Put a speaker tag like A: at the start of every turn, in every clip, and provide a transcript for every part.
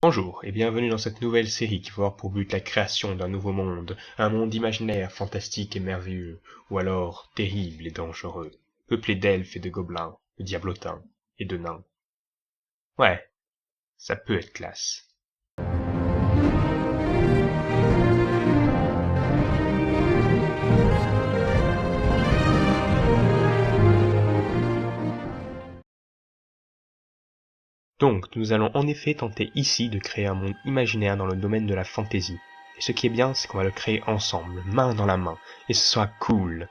A: Bonjour et bienvenue dans cette nouvelle série qui va avoir pour but la création d'un nouveau monde, un monde imaginaire, fantastique et merveilleux, ou alors terrible et dangereux, peuplé d'elfes et de gobelins, de diablotins et de nains. Ouais, ça peut être classe. Donc, nous allons en effet tenter ici de créer un monde imaginaire dans le domaine de la fantasy. Et ce qui est bien, c'est qu'on va le créer ensemble, main dans la main, et ce sera cool.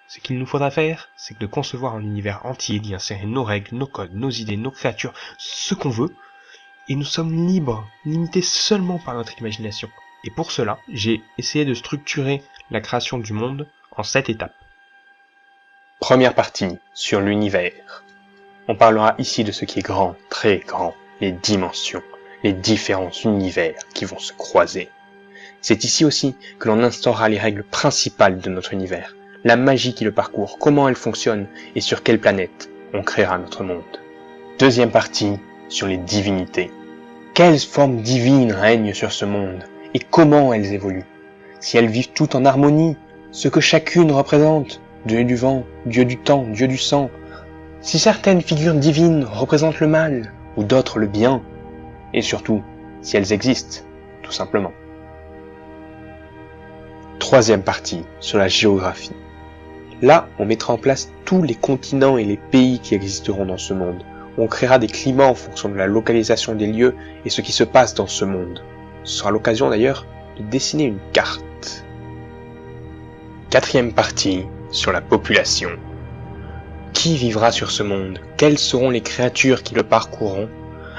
A: Ce qu'il nous faudra faire, c'est de concevoir un univers entier, d'y insérer nos règles, nos codes, nos idées, nos créatures, ce qu'on veut, et nous sommes libres, limités seulement par notre imagination. Et pour cela, j'ai essayé de structurer la création du monde en 7 étapes.
B: Première partie, sur l'univers. On parlera ici de ce qui est grand, très grand, les dimensions, les différents univers qui vont se croiser. C'est ici aussi que l'on instaurera les règles principales de notre univers, la magie qui le parcourt, comment elle fonctionne et sur quelle planète on créera notre monde. Deuxième partie, sur les divinités. Quelles formes divines règnent sur ce monde et comment elles évoluent? Si elles vivent toutes en harmonie, ce que chacune représente, dieu du vent, dieu du temps, dieu du sang. Si certaines figures divines représentent le mal ou d'autres le bien, et surtout, si elles existent, tout simplement. Troisième partie, sur la géographie. Là, on mettra en place tous les continents et les pays qui existeront dans ce monde. On créera des climats en fonction de la localisation des lieux et ce qui se passe dans ce monde. Ce sera l'occasion d'ailleurs de dessiner une carte. Quatrième partie, sur la population. Qui vivra sur ce monde? Quelles seront les créatures qui le parcourront?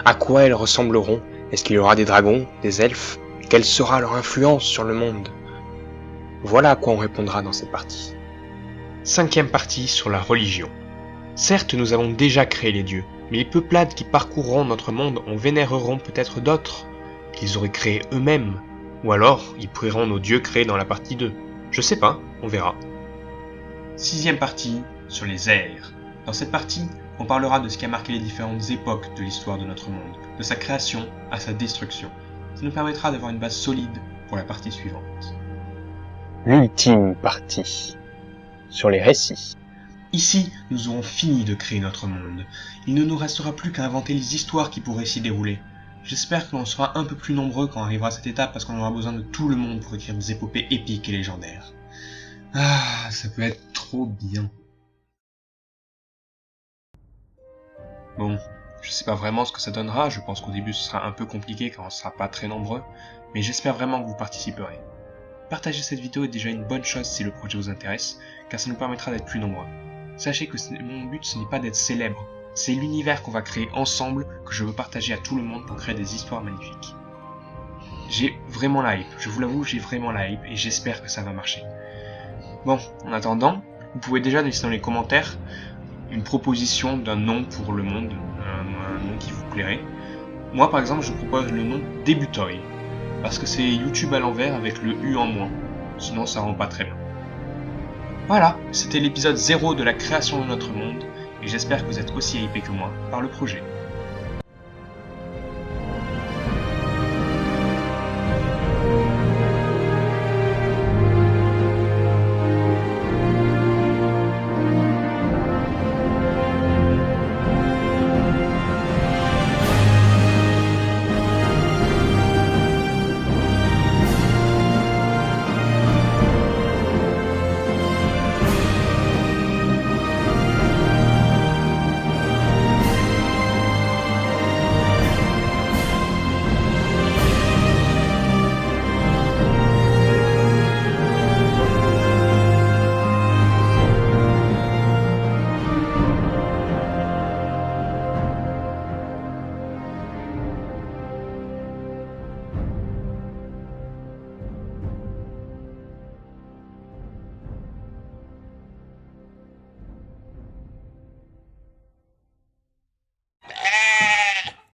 B: À quoi elles ressembleront? Est-ce qu'il y aura des dragons, des elfes? Quelle sera leur influence sur le monde? Voilà à quoi on répondra dans cette partie.
A: Cinquième partie sur la religion. Certes, nous avons déjà créé les dieux, mais les peuplades qui parcourront notre monde en vénéreront peut-être d'autres, qu'ils auraient créés eux-mêmes, ou alors ils prieront nos dieux créés dans la partie 2. Je sais pas, on verra. Sixième partie, sur les ères. Dans cette partie, on parlera de ce qui a marqué les différentes époques de l'histoire de notre monde, de sa création à sa destruction. Ça nous permettra d'avoir une base solide pour la partie suivante.
B: L'ultime partie, sur les récits.
A: Ici, nous aurons fini de créer notre monde. Il ne nous restera plus qu'à inventer les histoires qui pourraient s'y dérouler. J'espère que l'on sera un peu plus nombreux quand arrivera cette étape parce qu'on aura besoin de tout le monde pour écrire des épopées épiques et légendaires. Ah, ça peut être trop bien. Bon, je sais pas vraiment ce que ça donnera, je pense qu'au début ce sera un peu compliqué car on sera pas très nombreux, mais j'espère vraiment que vous participerez. Partager cette vidéo est déjà une bonne chose si le projet vous intéresse, car ça nous permettra d'être plus nombreux. Sachez que mon but ce n'est pas d'être célèbre, c'est l'univers qu'on va créer ensemble que je veux partager à tout le monde pour créer des histoires magnifiques. J'ai vraiment la hype, je vous l'avoue, j'ai vraiment la hype et j'espère que ça va marcher. Bon, en attendant, vous pouvez déjà laisser dans les commentaires une proposition d'un nom pour le monde, un nom qui vous plairait. Moi par exemple je propose le nom Débutoy, parce que c'est YouTube à l'envers avec le U en moins, sinon ça rend pas très bien. Voilà, c'était l'épisode 0 de la création de notre monde, et j'espère que vous êtes aussi hypés que moi par le projet.